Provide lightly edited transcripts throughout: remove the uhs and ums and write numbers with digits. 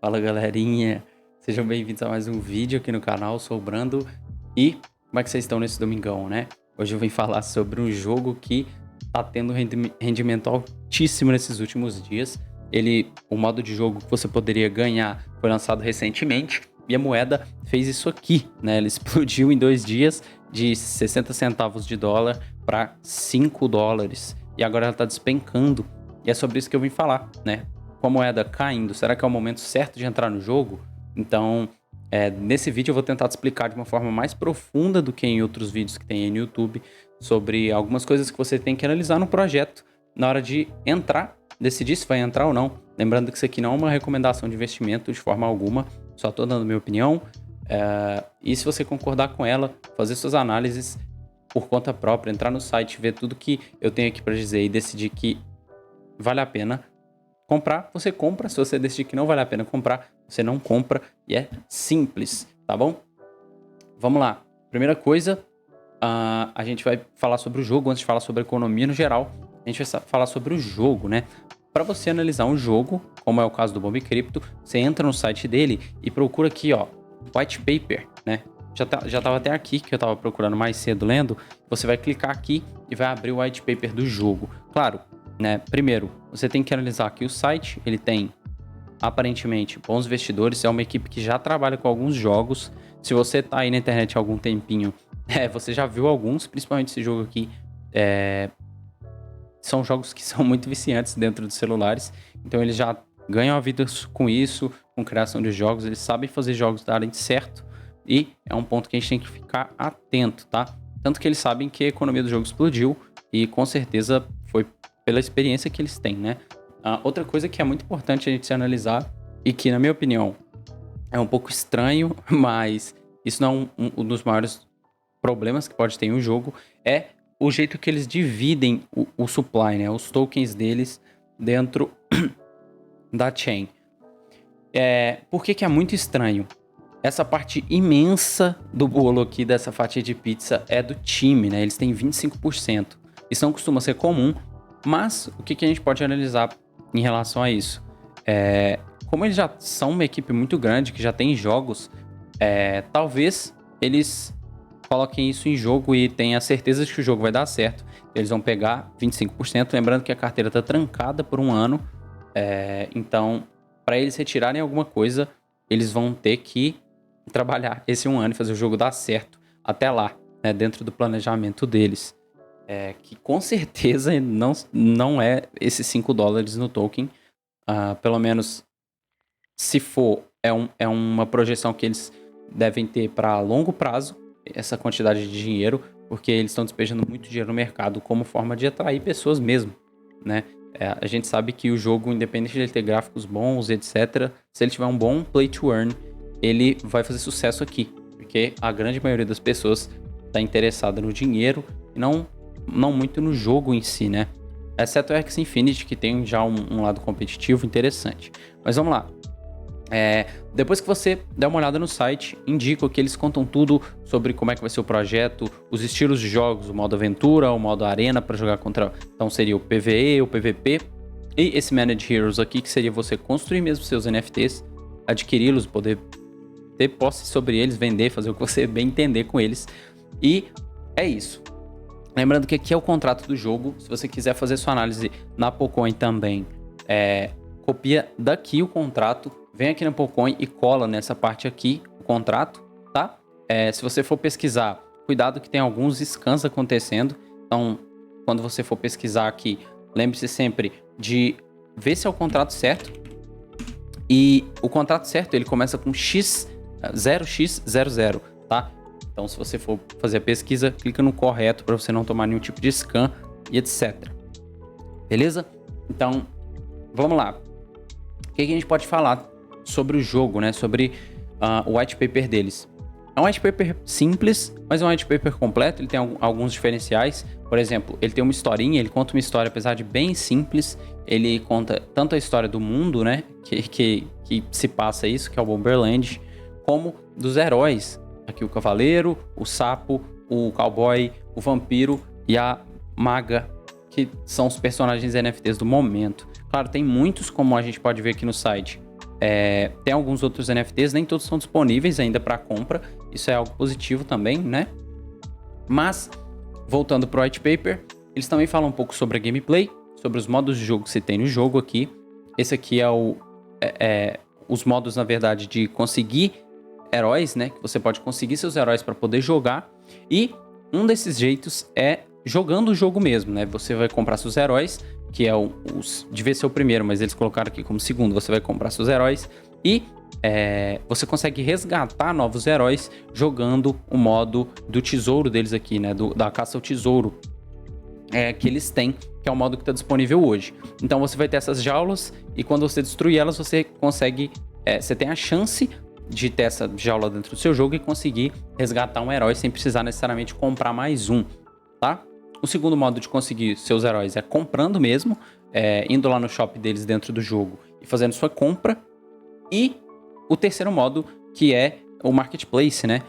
Fala galerinha, sejam bem-vindos a mais um vídeo aqui no canal, eu sou o Brando e como é que vocês estão nesse domingão, né? Hoje eu vim falar sobre um jogo que tá tendo rendimento altíssimo nesses últimos dias. O modo de jogo que você poderia ganhar foi lançado recentemente e a moeda fez isso aqui, né? Ela explodiu em 2 dias de 60 centavos de dólar para 5 dólares e agora ela tá despencando e é sobre isso que eu vim falar, né? Com a moeda caindo, será que é o momento certo de entrar no jogo? Então, nesse vídeo eu vou tentar te explicar de uma forma mais profunda do que em outros vídeos que tem aí no YouTube sobre algumas coisas que você tem que analisar no projeto na hora de entrar, decidir se vai entrar ou não. Lembrando que isso aqui não é uma recomendação de investimento de forma alguma, só estou dando minha opinião. E se você concordar com ela, fazer suas análises por conta própria, entrar no site, ver tudo que eu tenho aqui para dizer e decidir que vale a pena comprar, você compra. Se você decidir que não vale a pena comprar, você não compra. E é simples, tá bom? Vamos lá. Primeira coisa, a gente vai falar sobre o jogo. Antes de falar sobre a economia no geral, a gente vai falar sobre o jogo, né? Para você analisar um jogo, como é o caso do Bomb Crypto, você entra no site dele e procura aqui, ó, White Paper, né? Já tava até aqui, que eu tava procurando mais cedo lendo. Você vai clicar aqui e vai abrir o White Paper do jogo. Claro, né? Primeiro, você tem que analisar aqui o site. Ele tem, aparentemente, bons investidores. É uma equipe que já trabalha com alguns jogos. Se você tá aí na internet há algum tempinho, você já viu alguns, principalmente esse jogo aqui. São jogos que são muito viciantes dentro dos celulares. Então eles já ganham a vida com isso, com criação de jogos. Eles sabem fazer jogos darem certo. E é um ponto que a gente tem que ficar atento, tá? Tanto que eles sabem que a economia do jogo explodiu. E com certeza foi pela experiência que eles têm, né? Outra coisa que é muito importante a gente se analisar e que, na minha opinião, é um pouco estranho, mas isso não é um dos maiores problemas que pode ter em um jogo, é o jeito que eles dividem o supply, né? Os tokens deles dentro da chain. Por que é muito estranho? Essa parte imensa do bolo aqui, dessa fatia de pizza, é do time, né? Eles têm 25%. Isso não costuma ser comum, mas o que a gente pode analisar em relação a isso? Como eles já são uma equipe muito grande, que já tem jogos, talvez eles coloquem isso em jogo e tenham certeza de que o jogo vai dar certo. Eles vão pegar 25%, lembrando que a carteira está trancada por 1 ano. Então, para eles retirarem alguma coisa, eles vão ter que trabalhar esse 1 ano e fazer o jogo dar certo até lá, né, dentro do planejamento deles. Que com certeza não é esses 5 dólares no token. Pelo menos, se for, é uma projeção que eles devem ter para longo prazo, essa quantidade de dinheiro, porque eles estão despejando muito dinheiro no mercado como forma de atrair pessoas mesmo, né? A gente sabe que o jogo, independente de ele ter gráficos bons, etc., se ele tiver um bom play to earn, ele vai fazer sucesso aqui, porque a grande maioria das pessoas está interessada no dinheiro e não muito no jogo em si, né? Exceto o Axie Infinity, que tem já um lado competitivo interessante. Mas vamos lá. Depois que você der uma olhada no site, indico que eles contam tudo sobre como é que vai ser o projeto, os estilos de jogos, o modo aventura, o modo arena para jogar contra... Então seria o PvE, o PvP e esse Managed Heroes aqui, que seria você construir mesmo seus NFTs, adquiri-los, poder ter posse sobre eles, vender, fazer o que você bem entender com eles. E é isso. Lembrando que aqui é o contrato do jogo. Se você quiser fazer sua análise na Pocoin também, copia daqui o contrato, vem aqui na Pocoin e cola nessa parte aqui o contrato, tá? Se você for pesquisar, cuidado que tem alguns scans acontecendo. Então, quando você for pesquisar aqui, lembre-se sempre de ver se é o contrato certo. E o contrato certo, ele começa com X0x00, tá? Então, se você for fazer a pesquisa, clica no correto para você não tomar nenhum tipo de scam e etc. Beleza? Então, vamos lá. O que a gente pode falar sobre o jogo, né? Sobre o white paper deles. É um white paper simples, mas é um white paper completo. Ele tem alguns diferenciais. Por exemplo, ele tem uma historinha, ele conta uma história, apesar de bem simples. Ele conta tanto a história do mundo, né? Que se passa isso, que é o Bomberland, como dos heróis. Aqui o cavaleiro, o sapo, o cowboy, o vampiro e a maga, que são os personagens NFTs do momento. Claro, tem muitos, como a gente pode ver aqui no site. Tem alguns outros NFTs, nem todos são disponíveis ainda para compra. Isso é algo positivo também, né? Mas, voltando pro white paper, eles também falam um pouco sobre a gameplay, sobre os modos de jogo que você tem no jogo aqui. Esse aqui é os modos, na verdade, de conseguir heróis, né? Que você pode conseguir seus heróis para poder jogar. E um desses jeitos é jogando o jogo mesmo, né? Você vai comprar seus heróis, que é devia ser o primeiro, mas eles colocaram aqui como segundo. Você vai comprar seus heróis e você consegue resgatar novos heróis jogando o modo do tesouro deles aqui, né? Da caça ao tesouro que eles têm, que é o modo que está disponível hoje. Então você vai ter essas jaulas e quando você destruir elas, você consegue... você tem a chance de ter essa jaula dentro do seu jogo e conseguir resgatar um herói sem precisar necessariamente comprar mais um, tá? O segundo modo de conseguir seus heróis é comprando mesmo, indo lá no shop deles dentro do jogo e fazendo sua compra. E o terceiro modo, que é o marketplace, né?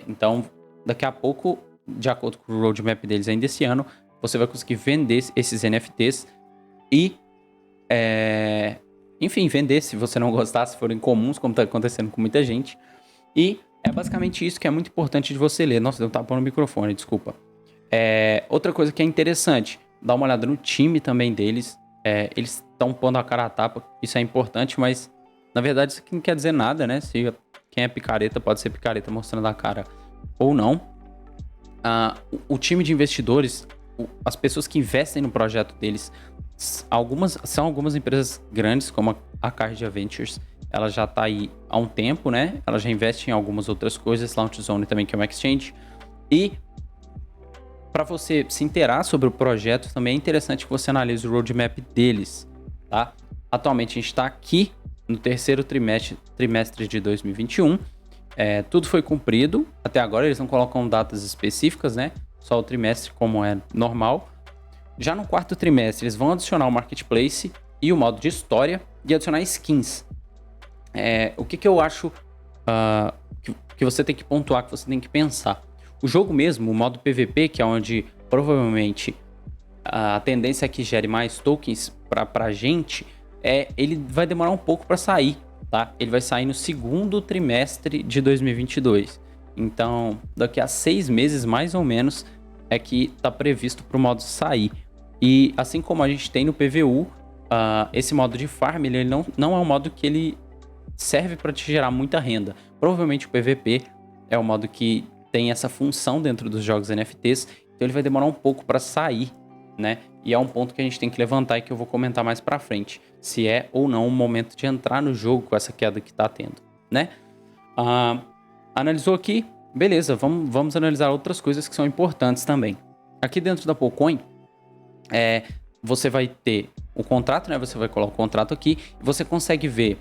Então, daqui a pouco, de acordo com o roadmap deles ainda esse ano, você vai conseguir vender esses NFTs e, enfim, vender se você não gostar, se forem comuns, como está acontecendo com muita gente. E é basicamente isso que é muito importante de você ler. Nossa, deu um tapa no microfone, desculpa. Outra coisa que é interessante, dá uma olhada no time também deles. Eles estão pondo a cara a tapa, isso é importante, mas na verdade isso aqui não quer dizer nada, né? Se quem é picareta pode ser picareta mostrando a cara ou não. O time de investidores, as pessoas que investem no projeto deles, são algumas empresas grandes, como a Cardia Ventures. Ela já está aí há um tempo, né? Ela já investe em algumas outras coisas, Launch Zone também, que é uma exchange. E para você se inteirar sobre o projeto, também é interessante que você analise o roadmap deles, tá? Atualmente a gente está aqui no terceiro trimestre de 2021. Tudo foi cumprido. Até agora eles não colocam datas específicas, né? Só o trimestre como é normal. Já no quarto trimestre eles vão adicionar o marketplace e o modo de história e adicionar skins. O que eu acho que você tem que pontuar, que você tem que pensar. O jogo mesmo, o modo PVP, que é onde provavelmente a tendência é que gere mais tokens pra gente, ele vai demorar um pouco para sair, tá? Ele vai sair no segundo trimestre de 2022. Então, daqui a 6 meses, mais ou menos, é que tá previsto pro modo sair. E assim como a gente tem no PVU, esse modo de farm, ele não é um modo que ele serve para te gerar muita renda. Provavelmente o PVP é o modo que tem essa função dentro dos jogos NFTs, então ele vai demorar um pouco para sair, né? E é um ponto que a gente tem que levantar e que eu vou comentar mais para frente, se é ou não o momento de entrar no jogo com essa queda que tá tendo, né? Analisou aqui, beleza, vamos analisar outras coisas que são importantes também. Aqui dentro da Polcoin, você vai ter o contrato, né? Você vai colocar o contrato aqui e você consegue ver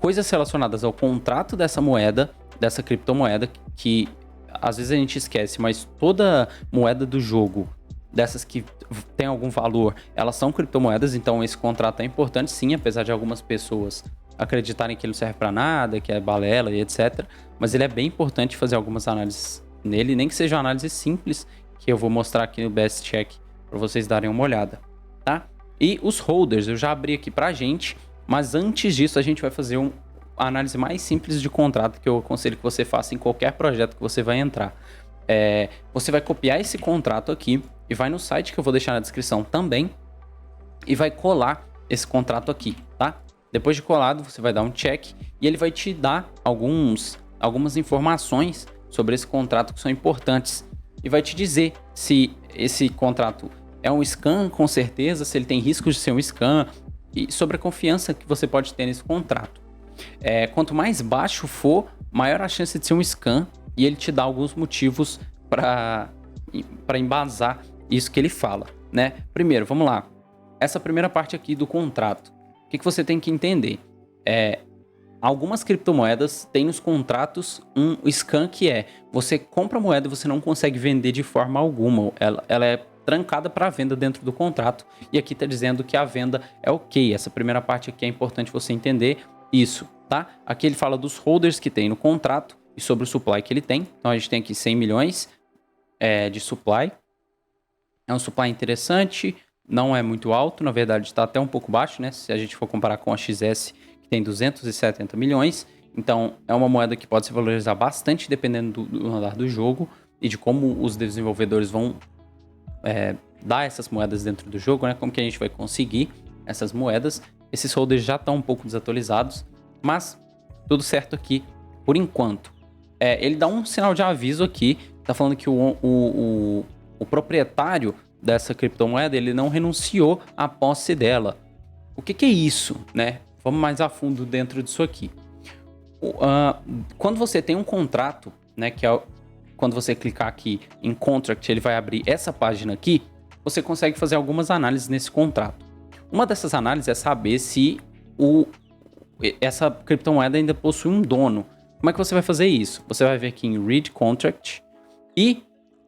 coisas relacionadas ao contrato dessa moeda, dessa criptomoeda, que às vezes a gente esquece, mas toda moeda do jogo, dessas que tem algum valor, elas são criptomoedas, então esse contrato é importante sim, apesar de algumas pessoas acreditarem que ele não serve para nada, que é balela e etc. Mas ele é bem importante fazer algumas análises nele, nem que seja uma análise simples, que eu vou mostrar aqui no Best Check para vocês darem uma olhada, tá? E os holders, eu já abri aqui pra gente, mas antes disso a gente vai fazer a análise mais simples de contrato que eu aconselho que você faça em qualquer projeto que você vai entrar. Você vai copiar esse contrato aqui e vai no site que eu vou deixar na descrição também e vai colar esse contrato aqui, tá? Depois de colado, você vai dar um check e ele vai te dar algumas informações sobre esse contrato que são importantes e vai te dizer se esse contrato é um scam, com certeza, se ele tem risco de ser um scam e sobre a confiança que você pode ter nesse contrato. Quanto mais baixo for, maior a chance de ser um scam e ele te dá alguns motivos para embasar isso que ele fala, né? Primeiro, vamos lá. Essa primeira parte aqui do contrato. O que você tem que entender? Algumas criptomoedas têm nos contratos um scam que você compra a moeda e você não consegue vender de forma alguma. Ela é trancada para venda dentro do contrato. E aqui está dizendo que a venda é ok. Essa primeira parte aqui é importante você entender isso, tá? Aqui ele fala dos holders que tem no contrato e sobre o supply que ele tem. Então a gente tem aqui 100 milhões de supply. É um supply interessante, não é muito alto, na verdade está até um pouco baixo, né? Se a gente for comparar com a XS, que tem 270 milhões, então é uma moeda que pode se valorizar bastante dependendo do andar do jogo e de como os desenvolvedores vão dar essas moedas dentro do jogo, né? Como que a gente vai conseguir essas moedas. Esses holders já estão um pouco desatualizados, mas tudo certo aqui por enquanto. Ele dá um sinal de aviso aqui, tá falando que o proprietário dessa criptomoeda, ele não renunciou à posse dela. O que é isso, né? Vamos mais a fundo dentro disso aqui. Quando você tem um contrato, né, que é quando você clicar aqui em Contract, ele vai abrir essa página aqui, você consegue fazer algumas análises nesse contrato. Uma dessas análises é saber se essa criptomoeda ainda possui um dono. Como é que você vai fazer isso? Você vai vir aqui em Read Contract e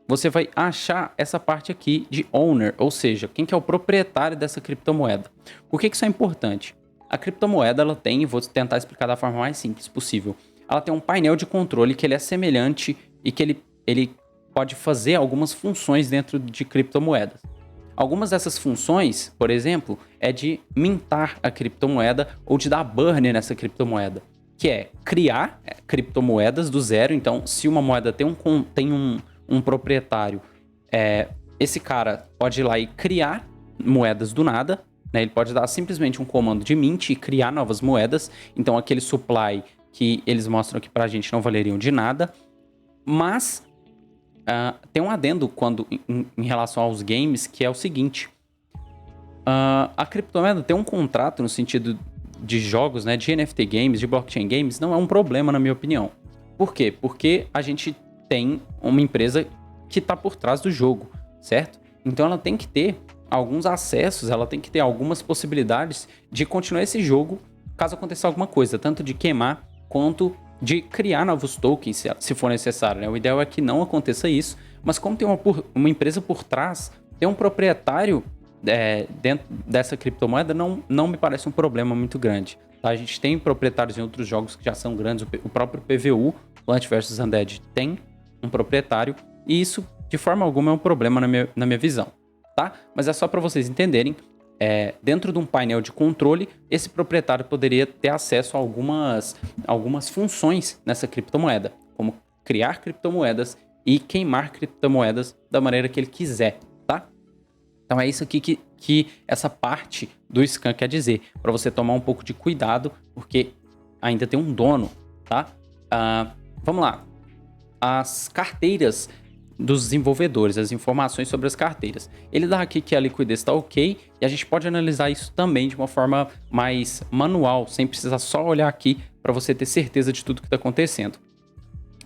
você vai achar essa parte aqui de Owner, ou seja, quem que é o proprietário dessa criptomoeda. Por que isso é importante? A criptomoeda, ela tem, vou tentar explicar da forma mais simples possível, ela tem um painel de controle que ele é semelhante e que ele pode fazer algumas funções dentro de criptomoedas. Algumas dessas funções, por exemplo, é de mintar a criptomoeda ou de dar burn nessa criptomoeda, que é criar criptomoedas do zero. Então, se uma moeda tem um proprietário, esse cara pode ir lá e criar moedas do nada, né? Ele pode dar simplesmente um comando de mint e criar novas moedas. Então, aquele supply que eles mostram aqui pra gente não valeriam de nada. Mas tem um adendo em relação aos games, que é o seguinte. A criptomoeda tem um contrato no sentido de jogos, né, de NFT games, de blockchain games, não é um problema, na minha opinião. Por quê? Porque a gente tem uma empresa que está por trás do jogo, certo? Então ela tem que ter alguns acessos, ela tem que ter algumas possibilidades de continuar esse jogo caso aconteça alguma coisa, tanto de queimar quanto de criar novos tokens, se for necessário, né? O ideal é que não aconteça isso, mas como tem uma empresa por trás, tem um proprietário dentro dessa criptomoeda, não me parece um problema muito grande. Tá? A gente tem proprietários em outros jogos que já são grandes, o próprio PVU, Plant vs Undead, tem um proprietário, e isso, de forma alguma, é um problema na minha visão. Tá? Mas é só para vocês entenderem, dentro de um painel de controle, esse proprietário poderia ter acesso a algumas funções nessa criptomoeda, como criar criptomoedas e queimar criptomoedas da maneira que ele quiser, tá? Então é isso aqui que essa parte do scan quer dizer, para você tomar um pouco de cuidado, porque ainda tem um dono, tá? Vamos lá. As carteiras dos desenvolvedores, as informações sobre as carteiras. Ele dá aqui que a liquidez está ok, e a gente pode analisar isso também de uma forma mais manual, sem precisar só olhar aqui para você ter certeza de tudo que está acontecendo.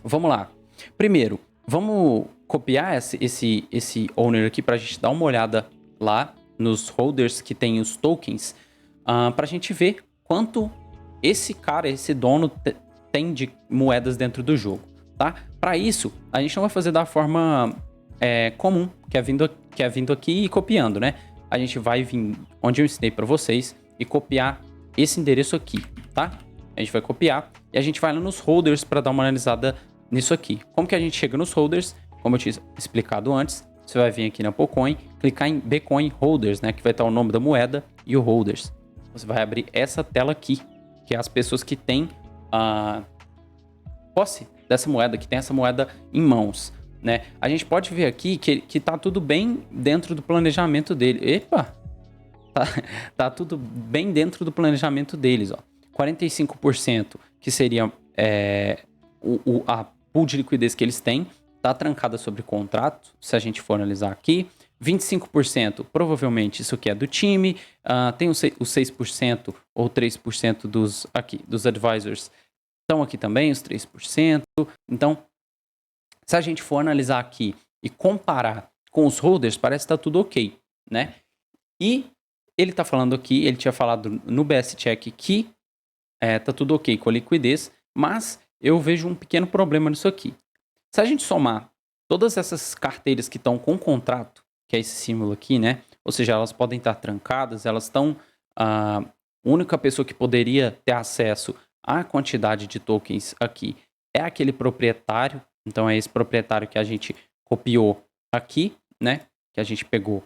Vamos lá. Primeiro, vamos copiar esse owner aqui para a gente dar uma olhada lá nos holders que tem os tokens, para a gente ver quanto esse dono tem de moedas dentro do jogo. Tá? Para isso, a gente não vai fazer da forma comum, que é vindo aqui e copiando, né? A gente vai vir onde eu ensinei para vocês e copiar esse endereço aqui, tá? A gente vai copiar e a gente vai lá nos holders para dar uma analisada nisso aqui. Como que a gente chega nos holders? Como eu tinha explicado antes, você vai vir aqui na Pocoin, clicar em Bcoin Holders, né? Que vai estar o nome da moeda e o holders. Você vai abrir essa tela aqui, que é as pessoas que têm a posse dessa moeda, que tem essa moeda em mãos, né? A gente pode ver aqui que tá tudo bem dentro do planejamento dele. Epa! Tá tudo bem dentro do planejamento deles, ó. 45% que seria a pool de liquidez que eles têm, tá trancada sobre contrato, se a gente for analisar aqui. 25% provavelmente isso aqui é do time, tem os 6% ou 3% dos advisors estão aqui também, os 3%. Então, se a gente for analisar aqui e comparar com os holders, parece que está tudo ok, né? E ele está falando aqui, ele tinha falado no BS Check que tá tudo ok com a liquidez, mas eu vejo um pequeno problema nisso aqui. Se a gente somar todas essas carteiras que estão com contrato, que é esse símbolo aqui, né? Ou seja, elas podem estar trancadas, elas estão... A única pessoa que poderia ter acesso a quantidade de tokens aqui é aquele proprietário, então é esse proprietário que a gente copiou aqui, né? Que a gente pegou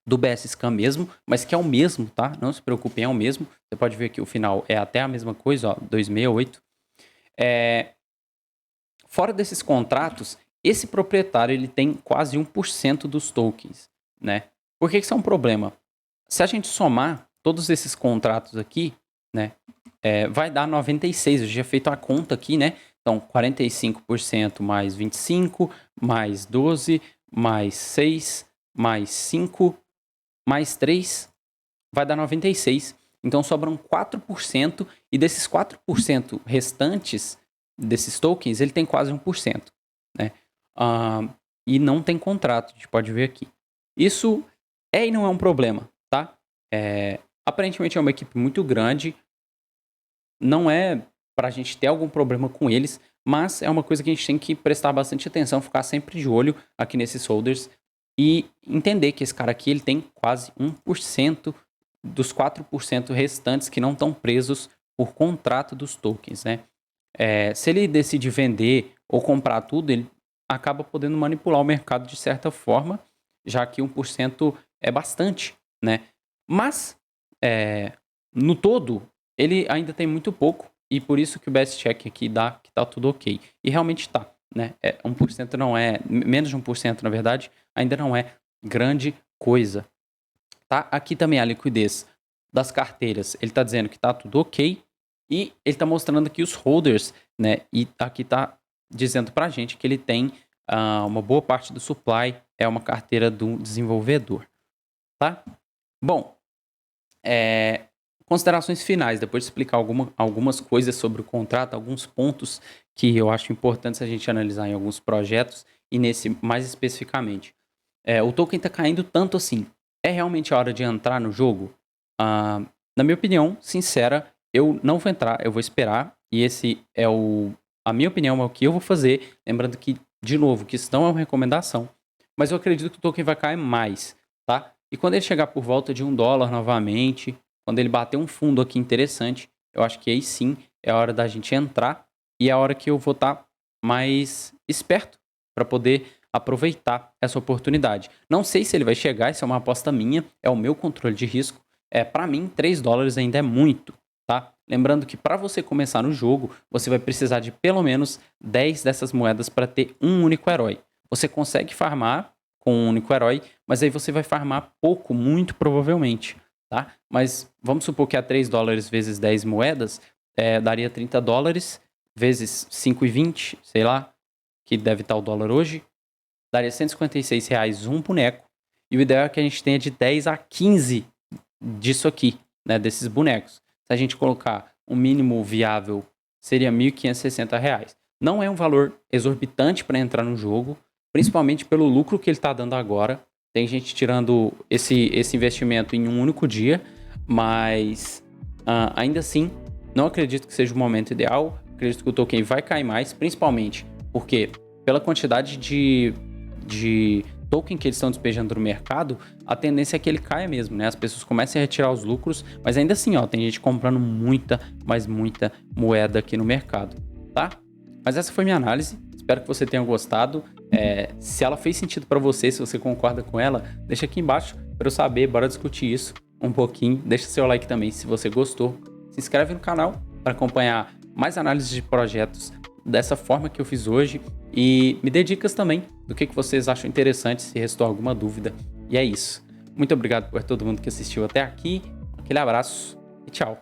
do BS Scan mesmo, mas que é o mesmo, tá? Não se preocupem, é o mesmo. Você pode ver que o final é até a mesma coisa, ó, 268. Fora desses contratos, esse proprietário ele tem quase 1% dos tokens, né? Por que isso é um problema? Se a gente somar todos esses contratos aqui, né, vai dar 96. Eu já tinha feito a conta aqui, né? Então, 45% mais 25, mais 12, mais 6, mais 5, mais 3, vai dar 96. Então, sobram 4%, e desses 4% restantes desses tokens, ele tem quase 1%, né? E não tem contrato, a gente pode ver aqui. Isso e não é um problema, tá? Aparentemente é uma equipe muito grande, não é pra gente ter algum problema com eles, mas é uma coisa que a gente tem que prestar bastante atenção, ficar sempre de olho aqui nesses holders e entender que esse cara aqui ele tem quase 1% dos 4% restantes que não estão presos por contrato dos tokens, né? Se ele decide vender ou comprar tudo, ele acaba podendo manipular o mercado de certa forma, já que 1% é bastante, né? Mas, no todo, ele ainda tem muito pouco, e por isso que o best check aqui dá que tá tudo ok. E realmente tá, né? 1% não é, menos de 1% na verdade, ainda não é grande coisa. Tá? Aqui também a liquidez das carteiras, ele tá dizendo que tá tudo ok, e ele tá mostrando aqui os holders, né? E aqui tá dizendo pra gente que ele tem uma boa parte do supply, é uma carteira do desenvolvedor, tá? Bom, considerações finais, depois de explicar algumas coisas sobre o contrato, alguns pontos que eu acho importantes a gente analisar em alguns projetos, e nesse mais especificamente. O token tá caindo tanto assim. É realmente a hora de entrar no jogo? Na minha opinião, sincera, eu não vou entrar, eu vou esperar, e esse é a minha opinião, é o que eu vou fazer. Lembrando que, de novo, que isso não é uma recomendação, mas eu acredito que o token vai cair mais, tá? E quando ele chegar por volta de $1 novamente, quando ele bater um fundo aqui interessante, eu acho que aí sim é a hora da gente entrar, e é a hora que eu vou estar mais esperto para poder aproveitar essa oportunidade. Não sei se ele vai chegar, isso é uma aposta minha, é o meu controle de risco. Para mim, $3 ainda é muito, tá? Lembrando que para você começar no jogo, você vai precisar de pelo menos 10 dessas moedas para ter um único herói. Você consegue farmar com um único herói, mas aí você vai farmar pouco, muito provavelmente, tá? Mas vamos supor que a $3 vezes 10 moedas daria $30 vezes 5,20, sei lá, que deve estar o dólar hoje, daria R$156 um boneco. E o ideal é que a gente tenha de 10 a 15 disso aqui, né, desses bonecos. Se a gente colocar um mínimo viável, seria R$1.560. Não é um valor exorbitante para entrar no jogo, principalmente pelo lucro que ele está dando agora. Tem gente tirando esse investimento em um único dia, mas ainda assim, não acredito que seja o momento ideal. Acredito que o token vai cair mais, principalmente porque pela quantidade de token que eles estão despejando no mercado, a tendência é que ele caia mesmo, né? As pessoas comecem a retirar os lucros, mas ainda assim, ó, tem gente comprando muita, mas muita moeda aqui no mercado, tá? Mas essa foi minha análise, espero que você tenha gostado. Se ela fez sentido para você, se você concorda com ela, deixa aqui embaixo para eu saber, bora discutir isso um pouquinho. Deixa seu like também se você gostou. Se inscreve no canal para acompanhar mais análises de projetos dessa forma que eu fiz hoje, e me dê dicas também do que vocês acham interessante, se restou alguma dúvida. E é isso. Muito obrigado por todo mundo que assistiu até aqui. Aquele abraço e tchau.